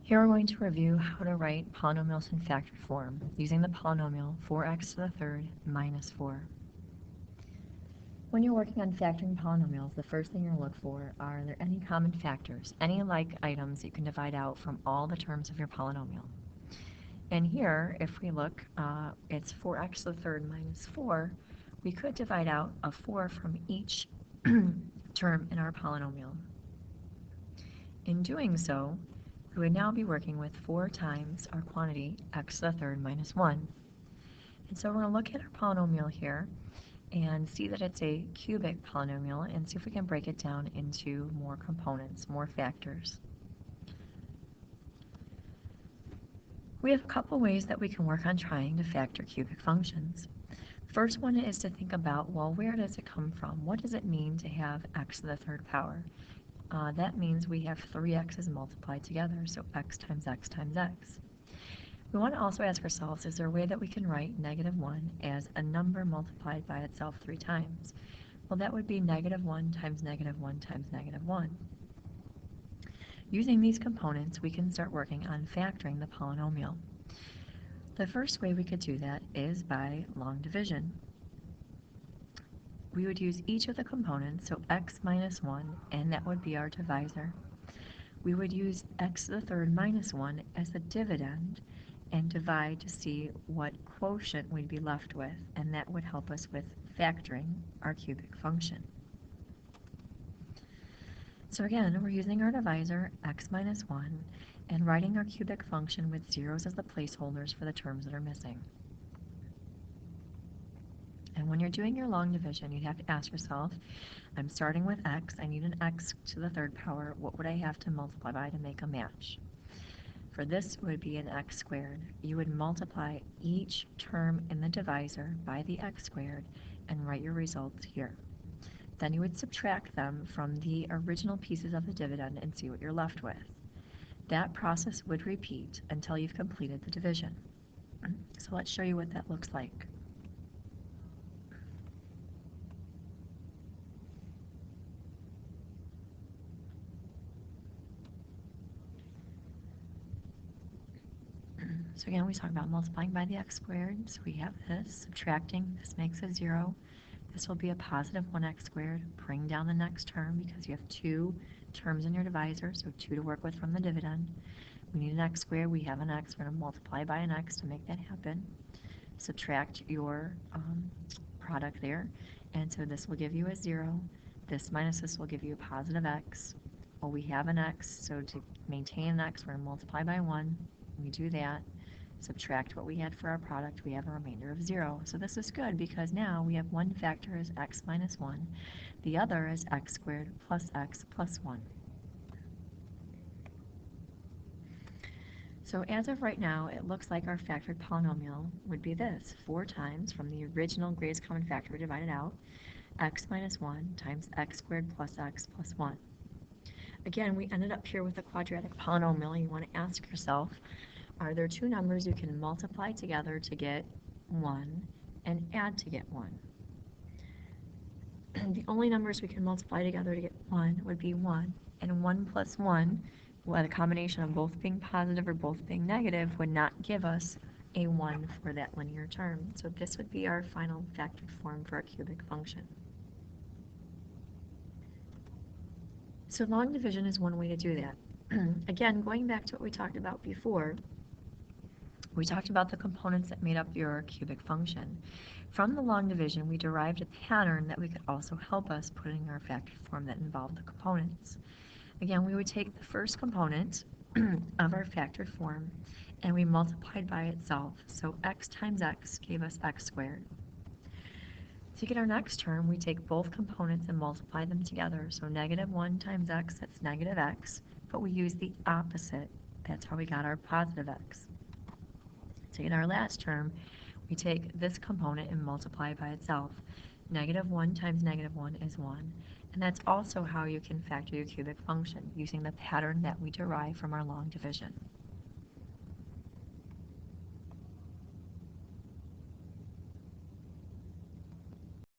Here we're going to review how to write polynomials in factored form using the polynomial 4x to the third minus 4. When you're working on factoring polynomials, the first thing you're going to look for are there any common factors, any like items that you can divide out from all the terms of your polynomial. And here, if we look, it's 4x to the third minus 4. We could divide out a 4 from each term in our polynomial. In doing so, we would now be working with 4 times our quantity x to the third minus 1. And so we're going to look at our polynomial here and see that it's a cubic polynomial and see if we can break it down into more components, more factors. We have a couple ways that we can work on trying to factor cubic functions. First one is to think about, well, where does it come from? What does it mean to have x to the third power? That means we have 3 x's multiplied together, so x times x times x. We want to also ask ourselves, is there a way that we can write negative 1 as a number multiplied by itself 3 times? Well, that would be negative 1 times negative 1 times negative 1. Using these components, we can start working on factoring the polynomial. The first way we could do that is by long division. We would use each of the components, so x minus 1, and that would be our divisor. We would use x to the third minus 1 as the dividend and divide to see what quotient we'd be left with, and that would help us with factoring our cubic function. So again, we're using our divisor, x minus 1, and writing our cubic function with zeros as the placeholders for the terms that are missing. And when you're doing your long division, you'd have to ask yourself, I'm starting with x, I need an x to the third power, what would I have to multiply by to make a match? For this would be an x squared. You would multiply each term in the divisor by the x squared and write your results here. Then you would subtract them from the original pieces of the dividend and see what you're left with. That process would repeat until you've completed the division. So let's show you what that looks like. So again, we talk about multiplying by the x squared. So we have this, subtracting, this makes a 0. This will be a positive 1x squared. Bring down the next term because you have 2 terms in your divisor, so 2 to work with from the dividend. We need an x squared, we have an x, we're going to multiply by an x to make that happen. Subtract your product there, and so this will give you a 0. This minus this will give you a positive x. Well, we have an x, so to maintain an x, we're going to multiply by 1. We do that. Subtract what we had for our product, we have a remainder of 0. So this is good because now we have one factor as x minus 1, the other is x squared plus x plus 1. So as of right now, it looks like our factored polynomial would be this, 4 times from the original greatest common factor divided out, x minus 1 times x squared plus x plus 1. Again, we ended up here with a quadratic polynomial. You want to ask yourself, are there 2 numbers you can multiply together to get 1 and add to get 1? The only numbers we can multiply together to get 1 would be 1, and 1 plus 1, well, the combination of both being positive or both being negative, would not give us a 1 for that linear term. So this would be our final factored form for our cubic function. So long division is one way to do that. Again, going back to what we talked about before, we talked about the components that made up your cubic function. From the long division, we derived a pattern that we could also help us put in our factored form that involved the components. Again, we would take the first component of our factored form and we multiplied by itself. So x times x gave us x squared. To get our next term, we take both components and multiply them together. So negative 1 times x, that's negative x, but we use the opposite. That's how we got our positive x. To get our last term, we take this component and multiply by itself. Negative 1 times negative 1 is 1. And that's also how you can factor your cubic function, using the pattern that we derive from our long division.